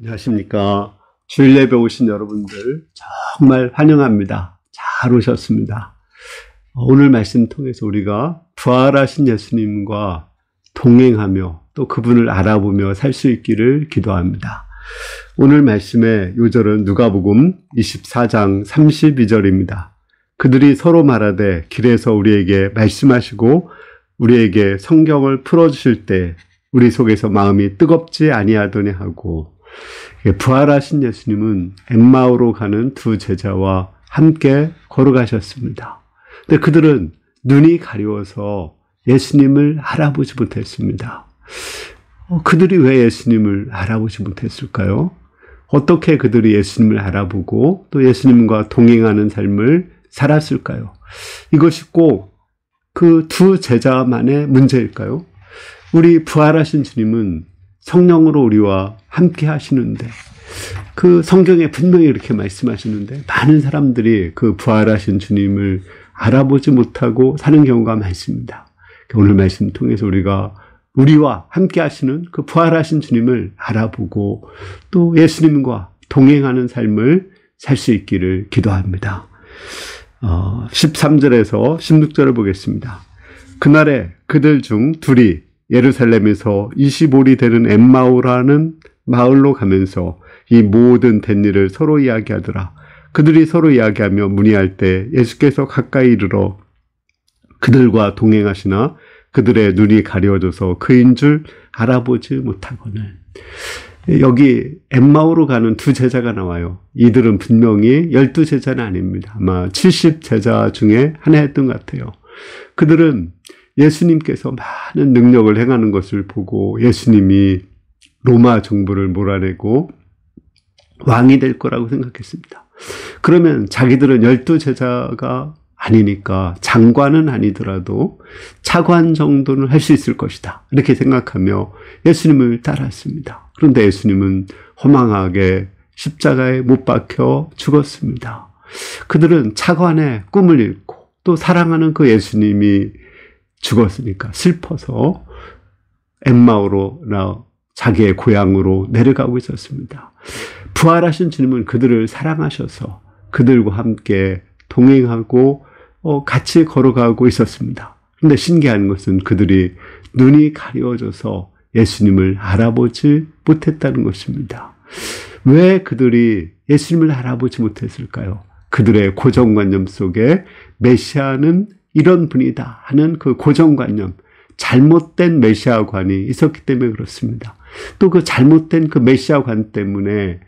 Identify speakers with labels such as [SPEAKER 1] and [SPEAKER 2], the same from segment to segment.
[SPEAKER 1] 안녕하십니까. 주일 예배 오신 여러분들 정말 환영합니다. 잘 오셨습니다. 오늘 말씀 통해서 우리가 부활하신 예수님과 동행하며 또 그분을 알아보며 살 수 있기를 기도합니다. 오늘 말씀의 요절은 누가복음 24장 32절입니다. 그들이 서로 말하되 길에서 우리에게 말씀하시고 우리에게 성경을 풀어주실 때 우리 속에서 마음이 뜨겁지 아니하더냐 하고, 부활하신 예수님은 엠마오로 가는 두 제자와 함께 걸어가셨습니다. 근데 그들은 눈이 가려워서 예수님을 알아보지 못했습니다. 그들이 왜 예수님을 알아보지 못했을까요? 어떻게 그들이 예수님을 알아보고 또 예수님과 동행하는 삶을 살았을까요? 이것이 꼭 그 두 제자만의 문제일까요? 우리 부활하신 주님은 성령으로 우리와 함께 하시는데, 그 성경에 분명히 이렇게 말씀하시는데 많은 사람들이 그 부활하신 주님을 알아보지 못하고 사는 경우가 많습니다. 오늘 말씀 통해서 우리와 함께 하시는 그 부활하신 주님을 알아보고 또 예수님과 동행하는 삶을 살 수 있기를 기도합니다. 13절에서 16절을 보겠습니다. 그날에 그들 중 둘이 예루살렘에서 25리 되는 엠마오라는 마을로 가면서 이 모든 된 일을 서로 이야기하더라. 그들이 서로 이야기하며 문의할 때 예수께서 가까이 이르러 그들과 동행하시나 그들의 눈이 가려워져서 그인 줄 알아보지 못하거늘. 여기 엠마오로 가는 두 제자가 나와요. 이들은 분명히 12제자는 아닙니다. 아마 70제자 중에 하나였던 것 같아요. 그들은 예수님께서 많은 능력을 행하는 것을 보고 예수님이 로마 정부를 몰아내고 왕이 될 거라고 생각했습니다. 그러면 자기들은 12제자가 아니니까 장관은 아니더라도 차관 정도는 할 수 있을 것이다, 이렇게 생각하며 예수님을 따랐습니다. 그런데 예수님은 허망하게 십자가에 못 박혀 죽었습니다. 그들은 차관의 꿈을 잃고 또 사랑하는 그 예수님이 죽었으니까 슬퍼서 엠마오로 자기의 고향으로 내려가고 있었습니다. 부활하신 주님은 그들을 사랑하셔서 그들과 함께 동행하고 같이 걸어가고 있었습니다. 그런데 신기한 것은 그들이 눈이 가려워져서 예수님을 알아보지 못했다는 것입니다. 왜 그들이 예수님을 알아보지 못했을까요? 그들의 고정관념 속에 메시아는 이런 분이다 하는 그 고정관념, 잘못된 메시아관이 있었기 때문에 그렇습니다. 또 그 잘못된 그 메시아관 때문에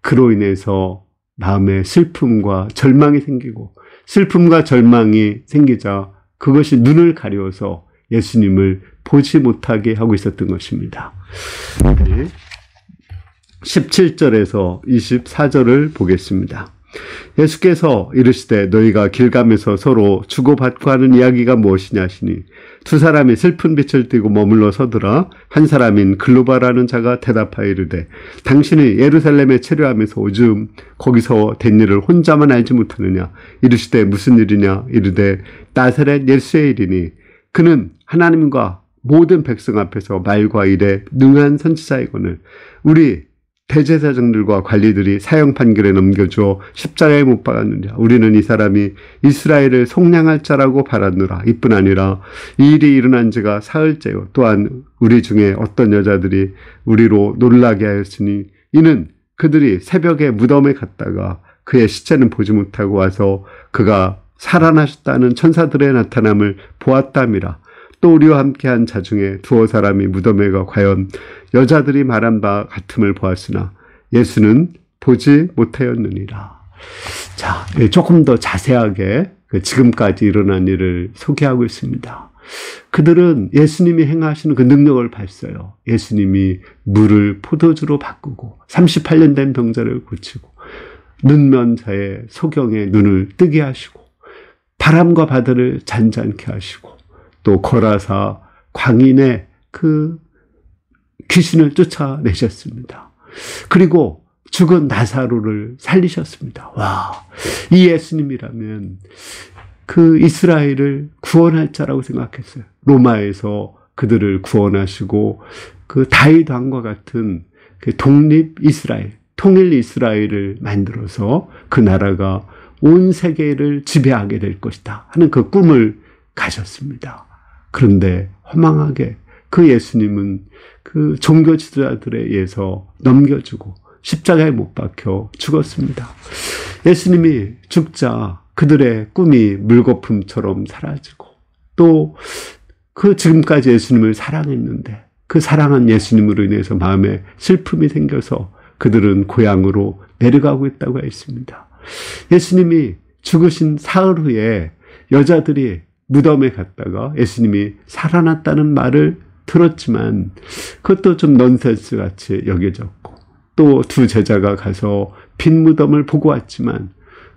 [SPEAKER 1] 그로 인해서 마음에 슬픔과 절망이 생기고, 슬픔과 절망이 생기자 그것이 눈을 가려워서 예수님을 보지 못하게 하고 있었던 것입니다. 17절에서 24절을 보겠습니다. 예수께서 이르시되 너희가 길 가면서 서로 주고받고 하는 이야기가 무엇이냐 하시니 두 사람이 슬픈 빛을 띠고 머물러 서더라. 한 사람인 글로바라는 자가 대답하여 이르되 당신이 예루살렘에 체류하면서 오줌 거기서 된 일을 혼자만 알지 못하느냐. 이르시되 무슨 일이냐. 이르되 나사렛 예수의 일이니 그는 하나님과 모든 백성 앞에서 말과 일에 능한 선지자이거늘 우리 대제사장들과 관리들이 사형 판결에 넘겨주어 십자가에 못 박았느냐. 우리는 이 사람이 이스라엘을 속량할 자라고 바랐노라. 이뿐 아니라 이 일이 일어난 지가 사흘째요. 또한 우리 중에 어떤 여자들이 우리로 놀라게 하였으니 이는 그들이 새벽에 무덤에 갔다가 그의 시체는 보지 못하고 와서 그가 살아나셨다는 천사들의 나타남을 보았답니다. 또 우리와 함께한 자 중에 두어 사람이 무덤에 가 과연 여자들이 말한 바 같음을 보았으나 예수는 보지 못하였느니라. 자, 조금 더 자세하게 지금까지 일어난 일을 소개하고 있습니다. 그들은 예수님이 행하시는 그 능력을 봤어요. 예수님이 물을 포도주로 바꾸고 38년 된 병자를 고치고 눈먼 자의 소경의 눈을 뜨게 하시고 바람과 바다를 잔잔케 하시고 또 거라사 광인의 그 귀신을 쫓아내셨습니다. 그리고 죽은 나사로를 살리셨습니다. 와, 이 예수님이라면 그 이스라엘을 구원할 자라고 생각했어요. 로마에서 그들을 구원하시고 그 다윗 왕과 같은 그 독립 이스라엘, 통일 이스라엘을 만들어서 그 나라가 온 세계를 지배하게 될 것이다 하는 그 꿈을 가졌습니다. 그런데 허망하게 그 예수님은 그 종교 지도자들에 의해서 넘겨주고 십자가에 못 박혀 죽었습니다. 예수님이 죽자 그들의 꿈이 물거품처럼 사라지고 또 그 지금까지 예수님을 사랑했는데 그 사랑한 예수님으로 인해서 마음에 슬픔이 생겨서 그들은 고향으로 내려가고 있다고 했습니다. 예수님이 죽으신 사흘 후에 여자들이 무덤에 갔다가 예수님이 살아났다는 말을 들었지만 그것도 좀 넌센스 같이 여겨졌고 또 두 제자가 가서 빈 무덤을 보고 왔지만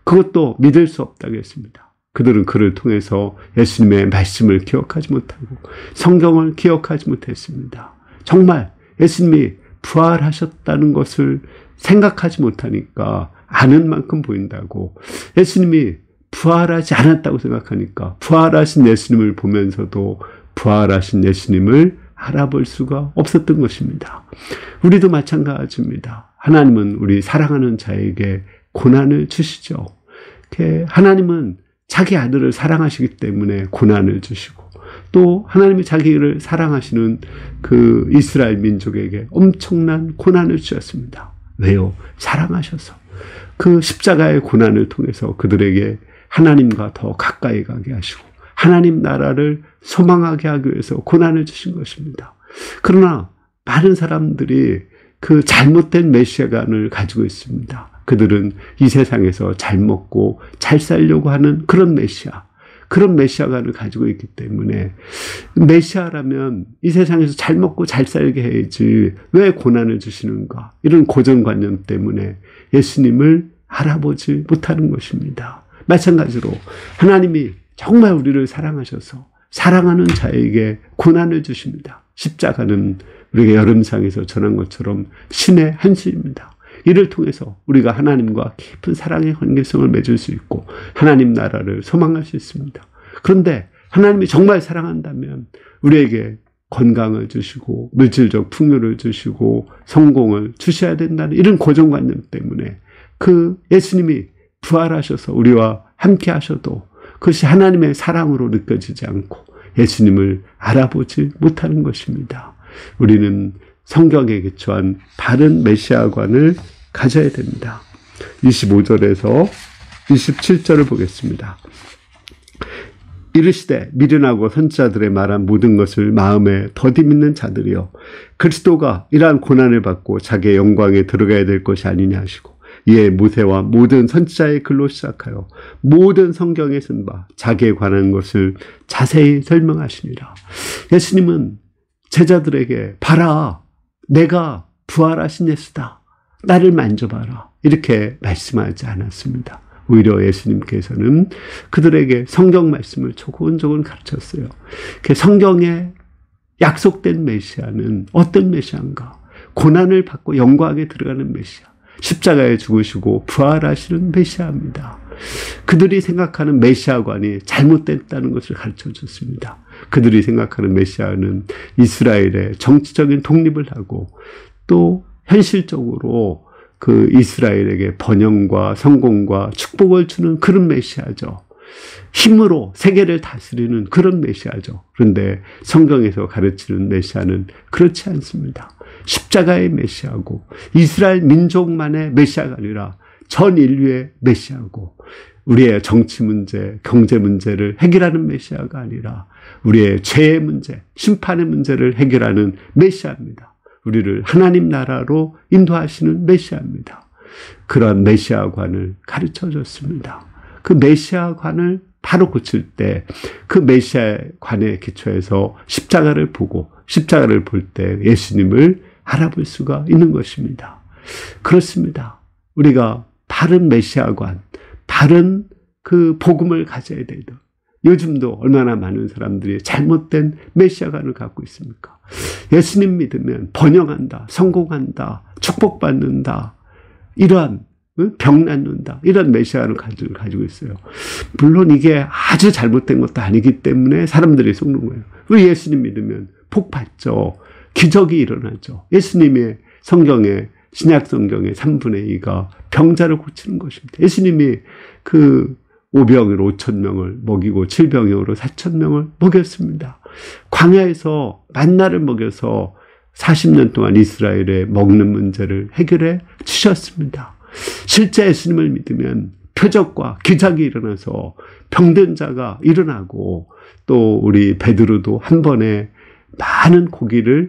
[SPEAKER 1] 그것도 믿을 수 없다고 했습니다. 그들은 그를 통해서 예수님의 말씀을 기억하지 못하고 성경을 기억하지 못했습니다. 정말 예수님이 부활하셨다는 것을 생각하지 못하니까 아는 만큼 보인다고, 예수님이 부활하지 않았다고 생각하니까 부활하신 예수님을 보면서도 부활하신 예수님을 알아볼 수가 없었던 것입니다. 우리도 마찬가지입니다. 하나님은 우리 사랑하는 자에게 고난을 주시죠. 하나님은 자기 아들을 사랑하시기 때문에 고난을 주시고 또 하나님이 자기를 사랑하시는 그 이스라엘 민족에게 엄청난 고난을 주셨습니다. 왜요? 사랑하셔서. 그 십자가의 고난을 통해서 그들에게 하나님과 더 가까이 가게 하시고 하나님 나라를 소망하게 하기 위해서 고난을 주신 것입니다. 그러나 많은 사람들이 그 잘못된 메시아관을 가지고 있습니다. 그들은 이 세상에서 잘 먹고 잘 살려고 하는 그런 메시아관을 가지고 있기 때문에 메시아라면 이 세상에서 잘 먹고 잘 살게 해야지 왜 고난을 주시는가, 이런 고정관념 때문에 예수님을 알아보지 못하는 것입니다. 마찬가지로 하나님이 정말 우리를 사랑하셔서 사랑하는 자에게 고난을 주십니다. 십자가는 우리가 여름상에서 전한 것처럼 신의 한 수입니다. 이를 통해서 우리가 하나님과 깊은 사랑의 관계성을 맺을 수 있고 하나님 나라를 소망할 수 있습니다. 그런데 하나님이 정말 사랑한다면 우리에게 건강을 주시고 물질적 풍요를 주시고 성공을 주셔야 된다는 이런 고정관념 때문에 그 예수님이 부활하셔서 우리와 함께 하셔도 그것이 하나님의 사랑으로 느껴지지 않고 예수님을 알아보지 못하는 것입니다. 우리는 성경에 기초한 바른 메시아관을 가져야 됩니다. 25절에서 27절을 보겠습니다. 이르시되 미련하고 선지자들의 말한 모든 것을 마음에 더디 믿는 자들이여, 그리스도가 이러한 고난을 받고 자기의 영광에 들어가야 될 것이 아니냐 하시고, 이에 모세와 모든 선지자의 글로 시작하여 모든 성경에 쓴 바 자기에 관한 것을 자세히 설명하시니라. 예수님은 제자들에게 봐라, 내가 부활하신 예수다, 나를 만져봐라, 이렇게 말씀하지 않았습니다. 오히려 예수님께서는 그들에게 성경 말씀을 조곤조곤 가르쳤어요. 성경에 약속된 메시아는 어떤 메시아인가? 고난을 받고 영광에 들어가는 메시아, 십자가에 죽으시고 부활하시는 메시아입니다. 그들이 생각하는 메시아관이 잘못됐다는 것을 가르쳐 줬습니다. 그들이 생각하는 메시아는 이스라엘의 정치적인 독립을 하고 또 현실적으로 그 이스라엘에게 번영과 성공과 축복을 주는 그런 메시아죠. 힘으로 세계를 다스리는 그런 메시아죠. 그런데 성경에서 가르치는 메시아는 그렇지 않습니다. 십자가의 메시아고 이스라엘 민족만의 메시아가 아니라 전 인류의 메시아고, 우리의 정치 문제, 경제 문제를 해결하는 메시아가 아니라 우리의 죄의 문제, 심판의 문제를 해결하는 메시아입니다. 우리를 하나님 나라로 인도하시는 메시아입니다. 그런 메시아관을 가르쳐줬습니다. 그 메시아관을 바로 고칠 때 그 메시아관의 기초에서 십자가를 보고 십자가를 볼 때 예수님을 알아볼 수가 있는 것입니다. 그렇습니다. 우리가 바른 메시아관, 바른 그 복음을 가져야 되죠. 요즘도 얼마나 많은 사람들이 잘못된 메시아관을 갖고 있습니까? 예수님 믿으면 번영한다, 성공한다, 축복받는다, 이러한 병 낫는다, 이런 메시아를 가지고 있어요. 물론 이게 아주 잘못된 것도 아니기 때문에 사람들이 속는 거예요. 왜 예수님 믿으면 복 받죠. 기적이 일어나죠. 예수님의 성경에 신약 성경의 3분의 2가 병자를 고치는 것입니다. 예수님이 그 오병이로 5,000명을 먹이고 7병이어로 4,000명을 먹였습니다. 광야에서 만나를 먹여서 40년 동안 이스라엘의 먹는 문제를 해결해 주셨습니다. 실제 예수님을 믿으면 표적과 기적이 일어나서 병든 자가 일어나고 또 우리 베드로도 한 번에 많은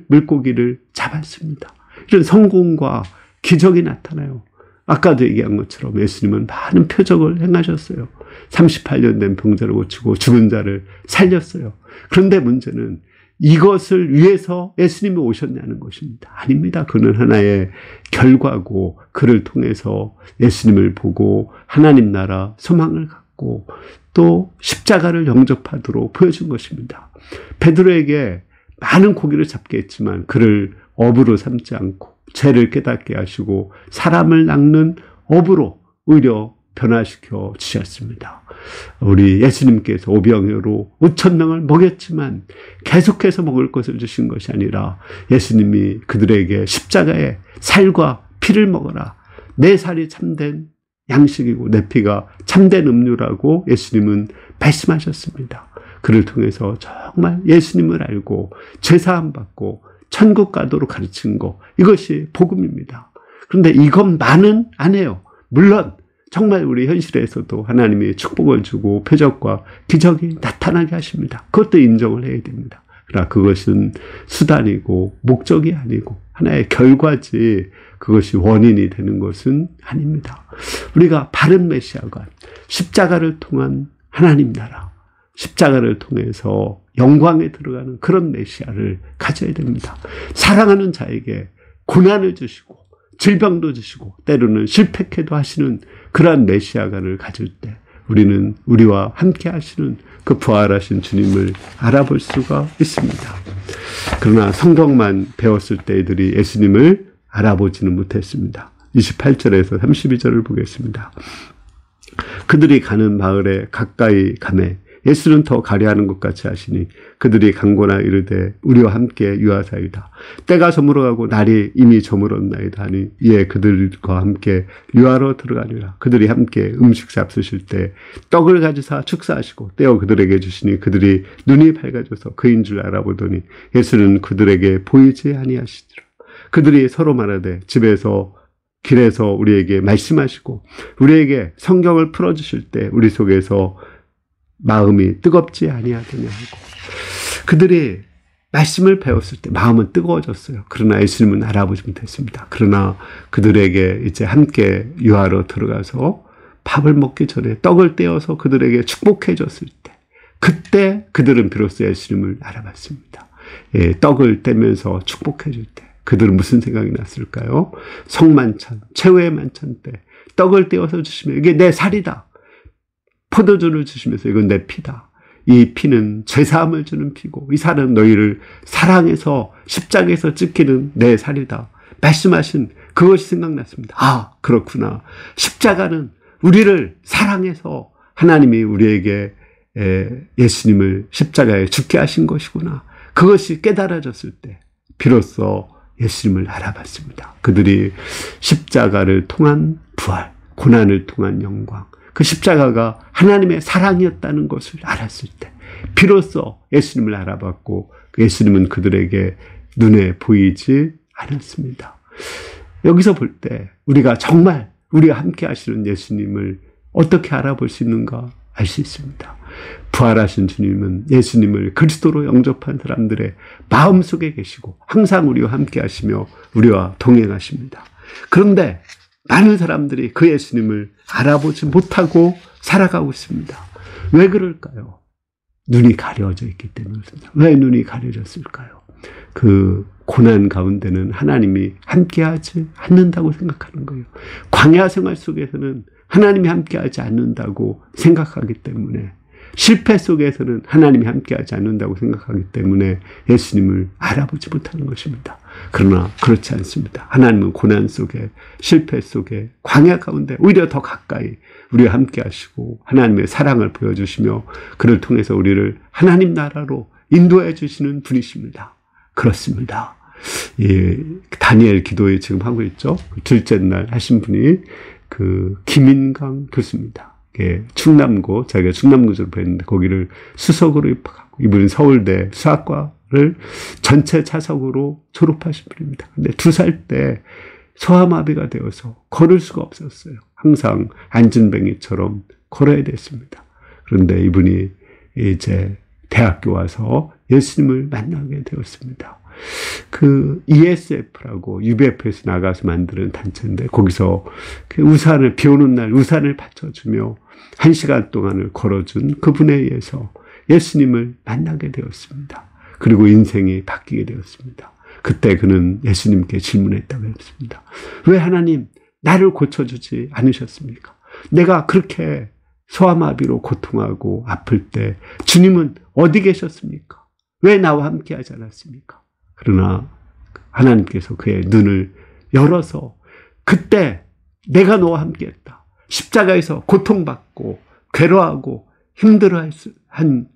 [SPEAKER 1] 물고기를 잡았습니다. 이런 성공과 기적이 나타나요. 아까도 얘기한 것처럼 예수님은 많은 표적을 행하셨어요. 38년 된 병자를 고치고 죽은 자를 살렸어요. 그런데 문제는 이것을 위해서 예수님이 오셨냐는 것입니다. 아닙니다. 그는 하나의 결과고 그를 통해서 예수님을 보고 하나님 나라 소망을 갖고 또 십자가를 영접하도록 보여준 것입니다. 베드로에게 많은 고기를 잡게 했지만 그를 업으로 삼지 않고 죄를 깨닫게 하시고 사람을 낚는 업으로 오히려 변화시켜 주셨습니다. 우리 예수님께서 오병이어로 5,000명을 먹였지만 계속해서 먹을 것을 주신 것이 아니라 예수님이 그들에게 십자가에 살과 피를 먹어라. 내 살이 참된 양식이고 내 피가 참된 음료라고 예수님은 말씀하셨습니다. 그를 통해서 정말 예수님을 알고 죄사함 받고 천국 가도록 가르친 것, 이것이 복음입니다. 그런데 이것만은 안 해요. 물론 정말 우리 현실에서도 하나님이 축복을 주고 표적과 기적이 나타나게 하십니다. 그것도 인정을 해야 됩니다. 그러나 그것은 수단이고 목적이 아니고 하나의 결과지 그것이 원인이 되는 것은 아닙니다. 우리가 바른 메시아가 십자가를 통한 하나님 나라, 십자가를 통해서 영광에 들어가는 그런 메시아를 가져야 됩니다. 사랑하는 자에게 고난을 주시고 질병도 주시고 때로는 실패케도 하시는 그러한 메시아가를 가질 때 우리는 우리와 함께 하시는 그 부활하신 주님을 알아볼 수가 있습니다. 그러나 성경만 배웠을 때 이들이 예수님을 알아보지는 못했습니다. 28절에서 32절을 보겠습니다. 그들이 가는 마을에 가까이 가매 예수는 더 가려하는 것 같이 하시니 그들이 강고나 이르되 우리와 함께 유하사이다. 때가 저물어가고 날이 이미 저물었나이다 하니 이에 그들과 함께 유하로 들어가니라. 그들이 함께 음식 잡수실 때 떡을 가지사 축사하시고 떼어 그들에게 주시니 그들이 눈이 밝아져서 그인 줄 알아보더니 예수는 그들에게 보이지 아니하시더라. 그들이 서로 말하되 집에서 길에서 우리에게 말씀하시고 우리에게 성경을 풀어주실 때 우리 속에서 마음이 뜨겁지 아니하더냐 하고 그들이 말씀을 배웠을 때 마음은 뜨거워졌어요. 그러나 예수님은 알아보지 못했습니다. 그러나 그들에게 이제 함께 유하로 들어가서 밥을 먹기 전에 떡을 떼어서 그들에게 축복해 줬을 때 그때 그들은 비로소 예수님을 알아봤습니다. 예, 떡을 떼면서 축복해 줄 때 그들은 무슨 생각이 났을까요? 성만찬, 최후의 만찬 때 떡을 떼어서 주시면 이게 내 살이다. 포도주를 주시면서 이건 내 피다. 이 피는 죄사함을 주는 피고 이 살은 너희를 사랑해서 십자가에서 찢기는 내 살이다. 말씀하신 그것이 생각났습니다. 아, 그렇구나. 십자가는 우리를 사랑해서 하나님이 우리에게 예수님을 십자가에 죽게 하신 것이구나. 그것이 깨달아졌을 때 비로소 예수님을 알아봤습니다. 그들이 십자가를 통한 부활, 고난을 통한 영광, 그 십자가가 하나님의 사랑이었다는 것을 알았을 때 비로소 예수님을 알아봤고 예수님은 그들에게 눈에 보이지 않았습니다. 여기서 볼 때 우리가 정말 우리와 함께 하시는 예수님을 어떻게 알아볼 수 있는가 알 수 있습니다. 부활하신 주님은 예수님을 그리스도로 영접한 사람들의 마음속에 계시고 항상 우리와 함께 하시며 우리와 동행하십니다. 그런데 많은 사람들이 그 예수님을 알아보지 못하고 살아가고 있습니다. 왜 그럴까요? 눈이 가려져 있기 때문입니다. 왜 눈이 가려졌을까요? 그 고난 가운데는 하나님이 함께하지 않는다고 생각하는 거예요. 광야 생활 속에서는 하나님이 함께하지 않는다고 생각하기 때문에 실패 속에서는 하나님이 함께하지 않는다고 생각하기 때문에 예수님을 알아보지 못하는 것입니다. 그러나 그렇지 않습니다. 하나님은 고난 속에 실패 속에 광야 가운데 오히려 더 가까이 우리와 함께 하시고 하나님의 사랑을 보여주시며 그를 통해서 우리를 하나님 나라로 인도해 주시는 분이십니다. 그렇습니다. 다니엘 기도회 지금 하고 있죠. 둘째 날 하신 분이 김인강 교수입니다. 충남고, 자기가 충남고 졸업했는데 거기를 수석으로 입학하고, 이분은 서울대 수학과를 전체 차석으로 졸업하신 분입니다. 근데 2살 때 소아마비가 되어서 걸을 수가 없었어요. 항상 안진뱅이처럼 걸어야 됐습니다. 그런데 이분이 이제 대학교 와서 예수님을 만나게 되었습니다. ESF라고 UBF에서 나가서 만드는 단체인데, 거기서 우산을, 비 오는 날 우산을 받쳐주며 1시간 동안을 걸어준 그분에 의해서 예수님을 만나게 되었습니다. 그리고 인생이 바뀌게 되었습니다. 그때 그는 예수님께 질문했다고 했습니다. 왜 하나님 나를 고쳐주지 않으셨습니까? 내가 그렇게 소아마비로 고통하고 아플 때 주님은 어디 계셨습니까? 왜 나와 함께 하지 않았습니까? 그러나 하나님께서 그의 눈을 열어서, 그때 내가 너와 함께 했다. 십자가에서 고통받고 괴로워하고 힘들어한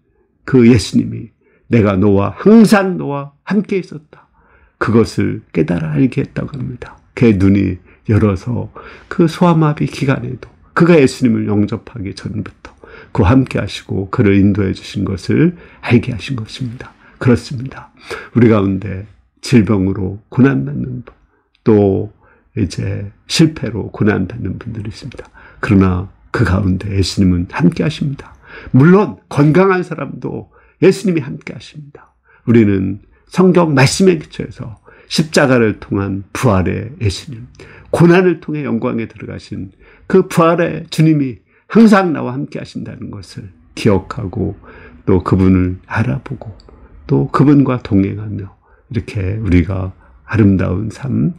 [SPEAKER 1] 그 예수님이 내가 항상 너와 함께 있었다. 그것을 깨달아 알게 했다고 합니다. 그의 눈이 열어서 그 소아마비 기간에도 그가 예수님을 영접하기 전부터 그와 함께 하시고 그를 인도해 주신 것을 알게 하신 것입니다. 그렇습니다. 우리 가운데 질병으로 고난받는 분, 또 이제 실패로 고난받는 분들이 있습니다. 그러나 그 가운데 예수님은 함께 하십니다. 물론 건강한 사람도 예수님이 함께 하십니다. 우리는 성경 말씀에 기초해서 십자가를 통한 부활의 예수님, 고난을 통해 영광에 들어가신 그 부활의 주님이 항상 나와 함께 하신다는 것을 기억하고, 또 그분을 알아보고, 또 그분과 동행하며 이렇게 우리가 아름다운 삶,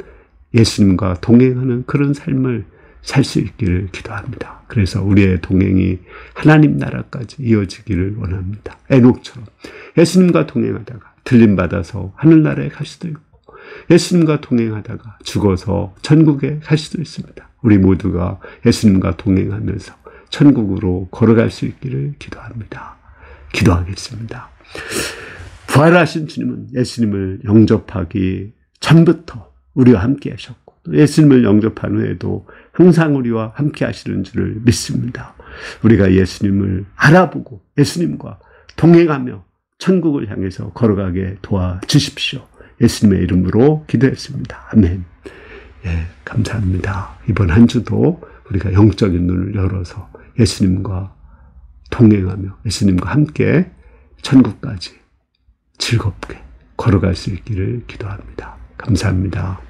[SPEAKER 1] 예수님과 동행하는 그런 삶을 살 수 있기를 기도합니다. 그래서 우리의 동행이 하나님 나라까지 이어지기를 원합니다. 에녹처럼 예수님과 동행하다가 들림받아서 하늘나라에 갈 수도 있고, 예수님과 동행하다가 죽어서 천국에 갈 수도 있습니다. 우리 모두가 예수님과 동행하면서 천국으로 걸어갈 수 있기를 기도합니다. 기도하겠습니다. 부활하신 주님은 예수님을 영접하기 전부터 우리와 함께 하셨고, 예수님을 영접한 후에도 항상 우리와 함께 하시는 줄을 믿습니다. 우리가 예수님을 알아보고 예수님과 동행하며 천국을 향해서 걸어가게 도와주십시오. 예수님의 이름으로 기도했습니다. 아멘. 예, 감사합니다. 이번 한 주도 우리가 영적인 눈을 열어서 예수님과 동행하며 예수님과 함께 천국까지 즐겁게 걸어갈 수 있기를 기도합니다. 감사합니다.